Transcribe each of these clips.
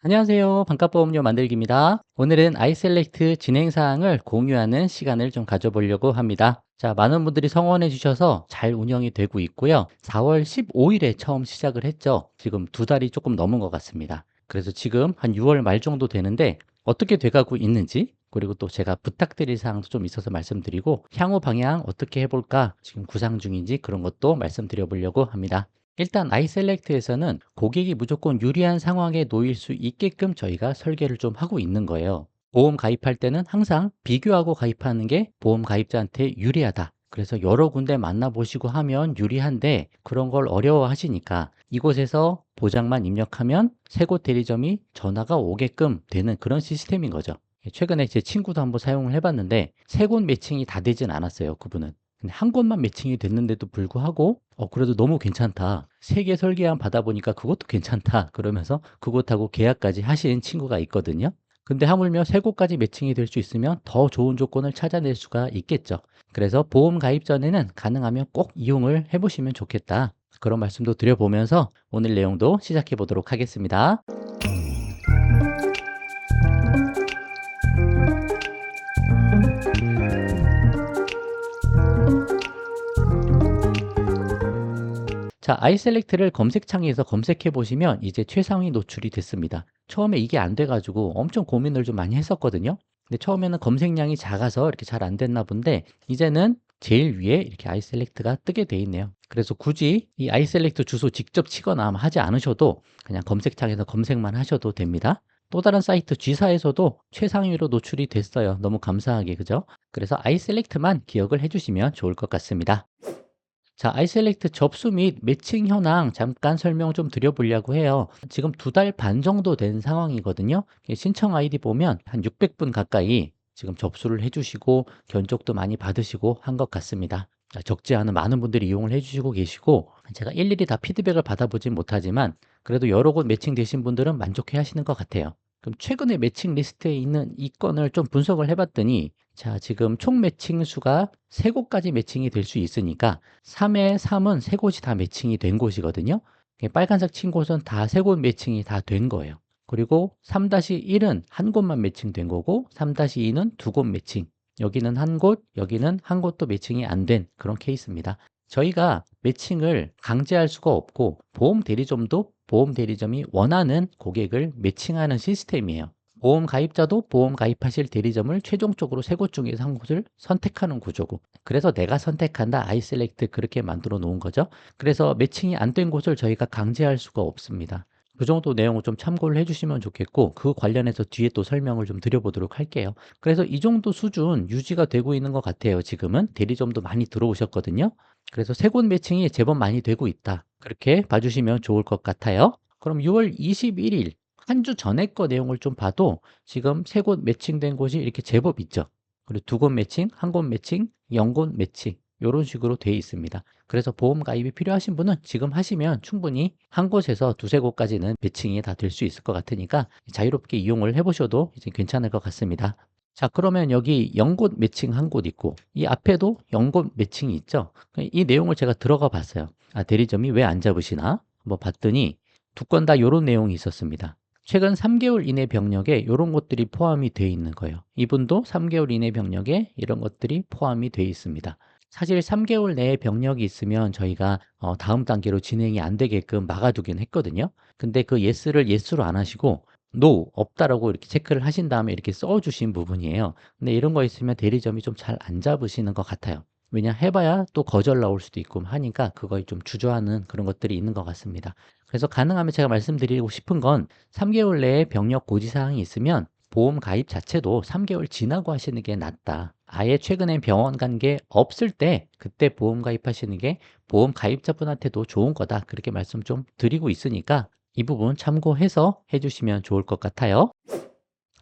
안녕하세요. 반값보험료 만들기입니다. 오늘은 아이셀렉트 진행 사항을 공유하는 시간을 좀 가져보려고 합니다. 자, 많은 분들이 성원해 주셔서 잘 운영이 되고 있고요. 4월 15일에 처음 시작을 했죠. 지금 두 달이 조금 넘은 것 같습니다. 그래서 지금 한 6월 말 정도 되는데 어떻게 돼가고 있는지, 그리고 또 제가 부탁드릴 사항도 좀 있어서 말씀드리고, 향후 방향 어떻게 해볼까 지금 구상 중인지 그런 것도 말씀드려 보려고 합니다. 일단 아이셀렉트에서는 고객이 무조건 유리한 상황에 놓일 수 있게끔 저희가 설계를 좀 하고 있는 거예요. 보험 가입할 때는 항상 비교하고 가입하는 게 보험 가입자한테 유리하다. 그래서 여러 군데 만나보시고 하면 유리한데, 그런 걸 어려워하시니까 이곳에서 보장만 입력하면 세 곳 대리점이 전화가 오게끔 되는 그런 시스템인 거죠. 최근에 제 친구도 한번 사용을 해봤는데 세 곳 매칭이 다 되진 않았어요, 그분은. 근데 한 곳만 매칭이 됐는데도 불구하고 그래도 너무 괜찮다. 세 개 설계안 받아보니까 그것도 괜찮다. 그러면서 그곳하고 계약까지 하신 친구가 있거든요. 근데 하물며 세 곳까지 매칭이 될 수 있으면 더 좋은 조건을 찾아낼 수가 있겠죠. 그래서 보험 가입 전에는 가능하면 꼭 이용을 해보시면 좋겠다. 그런 말씀도 드려보면서 오늘 내용도 시작해 보도록 하겠습니다. 자, 아이셀렉트를 검색창에서 검색해 보시면 이제 최상위 노출이 됐습니다. 처음에 이게 안 돼가지고 엄청 고민을 좀 많이 했었거든요. 근데 처음에는 검색량이 작아서 이렇게 잘 안 됐나 본데, 이제는 제일 위에 이렇게 아이셀렉트가 뜨게 돼 있네요. 그래서 굳이 이 아이셀렉트 주소 직접 치거나 하지 않으셔도 그냥 검색창에서 검색만 하셔도 됩니다. 또 다른 사이트 G사에서도 최상위로 노출이 됐어요. 너무 감사하게, 그죠? 그래서 아이셀렉트만 기억을 해주시면 좋을 것 같습니다. 자, 아이셀렉트 접수 및 매칭 현황 잠깐 설명 좀 드려보려고 해요. 지금 두 달 반 정도 된 상황이거든요. 신청 아이디 보면 한 600분 가까이 지금 접수를 해주시고 견적도 많이 받으시고 한 것 같습니다. 자, 적지 않은 많은 분들이 이용을 해주시고 계시고, 제가 일일이 다 피드백을 받아보진 못하지만 그래도 여러 곳 매칭되신 분들은 만족해 하시는 것 같아요. 그럼 최근에 매칭 리스트에 있는 이 건을 좀 분석을 해봤더니, 자, 지금 총 매칭 수가 3곳까지 매칭이 될 수 있으니까 3의 3은 3곳이 다 매칭이 된 곳이거든요. 빨간색 친 곳은 다 3곳 매칭이 다 된 거예요. 그리고 3-1은 한 곳만 매칭된 거고, 3-2는 두 곳 매칭. 여기는 한 곳, 여기는 한 곳도 매칭이 안 된 그런 케이스입니다. 저희가 매칭을 강제할 수가 없고, 보험 대리점도 보험 대리점이 원하는 고객을 매칭하는 시스템이에요. 보험 가입자도 보험 가입하실 대리점을 최종적으로 세 곳 중에서 한 곳을 선택하는 구조고, 그래서 내가 선택한다 아이셀렉트 그렇게 만들어 놓은 거죠. 그래서 매칭이 안 된 곳을 저희가 강제할 수가 없습니다. 그 정도 내용을 좀 참고를 해주시면 좋겠고, 그 관련해서 뒤에 또 설명을 좀 드려보도록 할게요. 그래서 이 정도 수준 유지가 되고 있는 것 같아요. 지금은 대리점도 많이 들어오셨거든요. 그래서 세 곳 매칭이 제법 많이 되고 있다, 그렇게 봐주시면 좋을 것 같아요. 그럼 6월 21일 한 주 전에 거 내용을 좀 봐도 지금 세 곳 매칭된 곳이 이렇게 제법 있죠. 그리고 두 곳 매칭, 한 곳 매칭, 0곳 매칭, 이런 식으로 되어 있습니다. 그래서 보험 가입이 필요하신 분은 지금 하시면 충분히 한 곳에서 두세 곳까지는 매칭이 다 될 수 있을 것 같으니까 자유롭게 이용을 해보셔도 이제 괜찮을 것 같습니다. 자, 그러면 여기 0곳 매칭 한 곳 있고, 이 앞에도 0곳 매칭이 있죠. 이 내용을 제가 들어가 봤어요. 아, 대리점이 왜 안 잡으시나? 뭐 봤더니 두 건 다 이런 내용이 있었습니다. 최근 3개월 이내 병력에 이런 것들이 포함이 되어 있는 거예요. 이분도 3개월 이내 병력에 이런 것들이 포함이 되어 있습니다. 사실 3개월 내에 병력이 있으면 저희가 다음 단계로 진행이 안 되게끔 막아두긴 했거든요. 근데 그 yes를 yes로 안 하시고 no, 없다라고 이렇게 체크를 하신 다음에 이렇게 써주신 부분이에요. 근데 이런 거 있으면 대리점이 좀 잘 안 잡으시는 것 같아요. 왜냐 해봐야 또 거절 나올 수도 있고 하니까 그거에 좀 주저하는 그런 것들이 있는 것 같습니다. 그래서 가능하면 제가 말씀드리고 싶은 건 3개월 내에 병력 고지사항이 있으면 보험 가입 자체도 3개월 지나고 하시는 게 낫다. 아예 최근에 병원 간 게 없을 때 그때 보험 가입하시는 게 보험 가입자분한테도 좋은 거다, 그렇게 말씀 좀 드리고 있으니까 이 부분 참고해서 해주시면 좋을 것 같아요.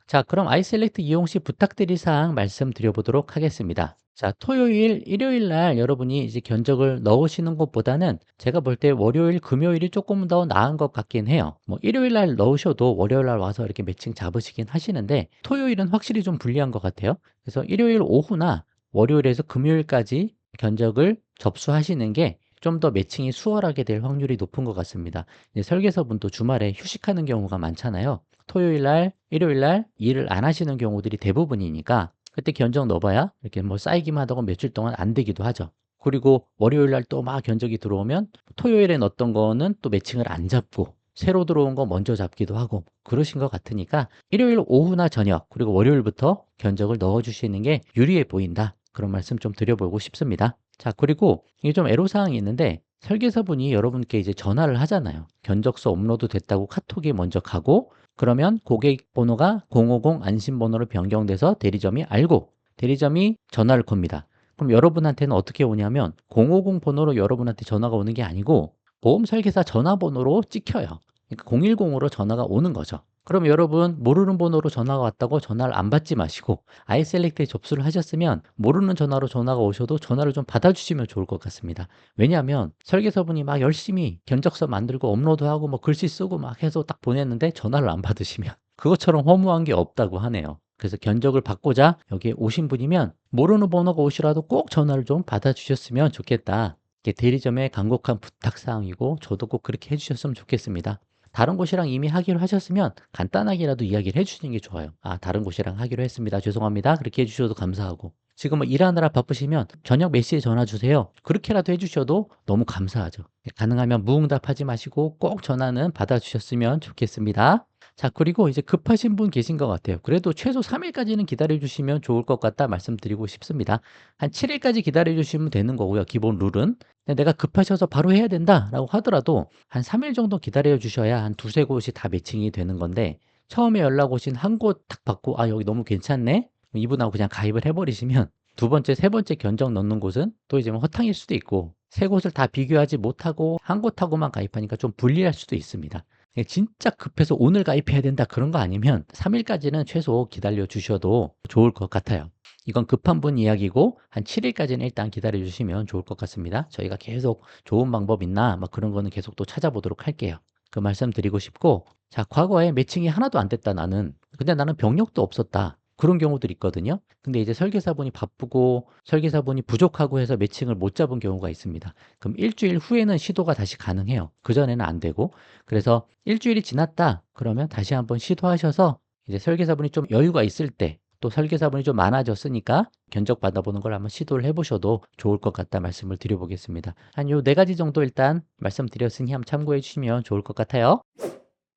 자, 그럼 아이셀렉트 이용 시 부탁드릴 사항 말씀드려 보도록 하겠습니다. 자, 토요일, 일요일 날 여러분이 이제 견적을 넣으시는 것보다는 제가 볼 때 월요일, 금요일이 조금 더 나은 것 같긴 해요. 뭐 일요일 날 넣으셔도 월요일 날 와서 이렇게 매칭 잡으시긴 하시는데, 토요일은 확실히 좀 불리한 것 같아요. 그래서 일요일 오후나 월요일에서 금요일까지 견적을 접수하시는 게 좀 더 매칭이 수월하게 될 확률이 높은 것 같습니다. 이제 설계사분도 주말에 휴식하는 경우가 많잖아요. 토요일 날, 일요일 날 일을 안 하시는 경우들이 대부분이니까 그때 견적 넣어봐야 이렇게 뭐 쌓이기만 하다가 며칠 동안 안 되기도 하죠. 그리고 월요일 날 또 막 견적이 들어오면 토요일에 넣었던 거는 또 매칭을 안 잡고 새로 들어온 거 먼저 잡기도 하고 그러신 것 같으니까 일요일 오후나 저녁 그리고 월요일부터 견적을 넣어 주시는 게 유리해 보인다. 그런 말씀 좀 드려보고 싶습니다. 자, 그리고 이게 좀 애로사항이 있는데 설계사분이 여러분께 이제 전화를 하잖아요. 견적서 업로드 됐다고 카톡이 먼저 가고 그러면 고객 번호가 050 안심번호로 변경돼서 대리점이 알고 대리점이 전화를 겁니다. 그럼 여러분한테는 어떻게 오냐면 050 번호로 여러분한테 전화가 오는 게 아니고 보험 설계사 전화번호로 찍혀요. 그러니까 010으로 전화가 오는 거죠. 그럼 여러분 모르는 번호로 전화가 왔다고 전화를 안 받지 마시고 아이셀렉트에 접수를 하셨으면 모르는 전화로 전화가 오셔도 전화를 좀 받아주시면 좋을 것 같습니다. 왜냐하면 설계사분이 막 열심히 견적서 만들고 업로드하고 뭐 글씨 쓰고 막 해서 딱 보냈는데 전화를 안 받으시면 그것처럼 허무한 게 없다고 하네요. 그래서 견적을 받고자 여기에 오신 분이면 모르는 번호가 오시라도 꼭 전화를 좀 받아주셨으면 좋겠다. 이게 대리점의 간곡한 부탁사항이고 저도 꼭 그렇게 해주셨으면 좋겠습니다. 다른 곳이랑 이미 하기로 하셨으면 간단하게라도 이야기를 해주시는 게 좋아요. 아, 다른 곳이랑 하기로 했습니다. 죄송합니다. 그렇게 해주셔도 감사하고. 지금 뭐 일하느라 바쁘시면 저녁 몇 시에 전화 주세요. 그렇게라도 해주셔도 너무 감사하죠. 가능하면 무응답하지 마시고 꼭 전화는 받아주셨으면 좋겠습니다. 자, 그리고 이제 급하신 분 계신 것 같아요. 그래도 최소 3일까지는 기다려 주시면 좋을 것 같다 말씀드리고 싶습니다. 한 7일까지 기다려 주시면 되는 거고요. 기본 룰은. 근데 내가 급하셔서 바로 해야 된다라고 하더라도 한 3일 정도 기다려 주셔야 한 두세 곳이 다 매칭이 되는 건데 처음에 연락 오신 한 곳 딱 받고 아, 여기 너무 괜찮네. 이분하고 그냥 가입을 해버리시면 두 번째, 세 번째 견적 넣는 곳은 또 이제 뭐 허탕일 수도 있고 세 곳을 다 비교하지 못하고 한 곳하고만 가입하니까 좀 불리할 수도 있습니다. 진짜 급해서 오늘 가입해야 된다 그런 거 아니면 3일까지는 최소 기다려 주셔도 좋을 것 같아요. 이건 급한 분 이야기고 한 7일까지는 일단 기다려 주시면 좋을 것 같습니다. 저희가 계속 좋은 방법 있나 막 그런 거는 계속 또 찾아보도록 할게요. 그 말씀 드리고 싶고 자, 과거에 매칭이 하나도 안 됐다 나는. 근데 나는 병력도 없었다. 그런 경우들이 있거든요. 근데 이제 설계사분이 바쁘고 설계사분이 부족하고 해서 매칭을 못 잡은 경우가 있습니다. 그럼 일주일 후에는 시도가 다시 가능해요. 그전에는 안 되고. 그래서 일주일이 지났다. 그러면 다시 한번 시도하셔서 이제 설계사분이 좀 여유가 있을 때 또 설계사분이 좀 많아졌으니까 견적 받아보는 걸 한번 시도를 해보셔도 좋을 것 같다 말씀을 드려보겠습니다. 한 요 네 가지 정도 일단 말씀드렸으니 한번 참고해 주시면 좋을 것 같아요.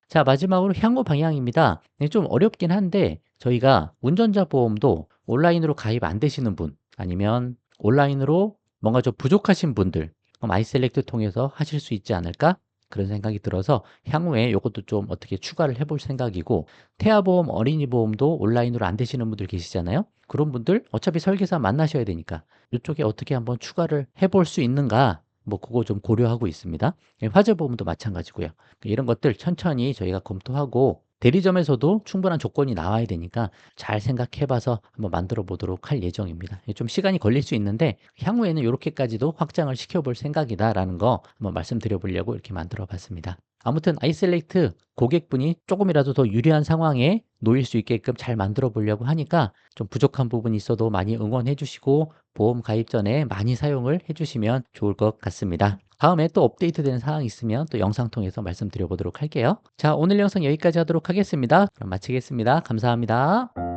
자, 마지막으로 향후 방향입니다. 네, 좀 어렵긴 한데 저희가 운전자 보험도 온라인으로 가입 안 되시는 분 아니면 온라인으로 뭔가 좀 부족하신 분들 그럼 아이셀렉트 통해서 하실 수 있지 않을까? 그런 생각이 들어서 향후에 이것도 좀 어떻게 추가를 해볼 생각이고 태아보험, 어린이보험도 온라인으로 안 되시는 분들 계시잖아요. 그런 분들 어차피 설계사 만나셔야 되니까 이쪽에 어떻게 한번 추가를 해볼 수 있는가 뭐 그거 좀 고려하고 있습니다. 화재보험도 마찬가지고요. 이런 것들 천천히 저희가 검토하고 대리점에서도 충분한 조건이 나와야 되니까 잘 생각해 봐서 한번 만들어 보도록 할 예정입니다. 좀 시간이 걸릴 수 있는데 향후에는 이렇게까지도 확장을 시켜볼 생각이다라는 거 한번 말씀드려 보려고 이렇게 만들어 봤습니다. 아무튼 아이셀렉트 고객분이 조금이라도 더 유리한 상황에 놓일 수 있게끔 잘 만들어 보려고 하니까 좀 부족한 부분이 있어도 많이 응원해 주시고 보험 가입 전에 많이 사용을 해 주시면 좋을 것 같습니다. 다음에 또 업데이트되는 사항이 있으면 또 영상 통해서 말씀드려 보도록 할게요. 자, 오늘 영상 여기까지 하도록 하겠습니다. 그럼 마치겠습니다. 감사합니다.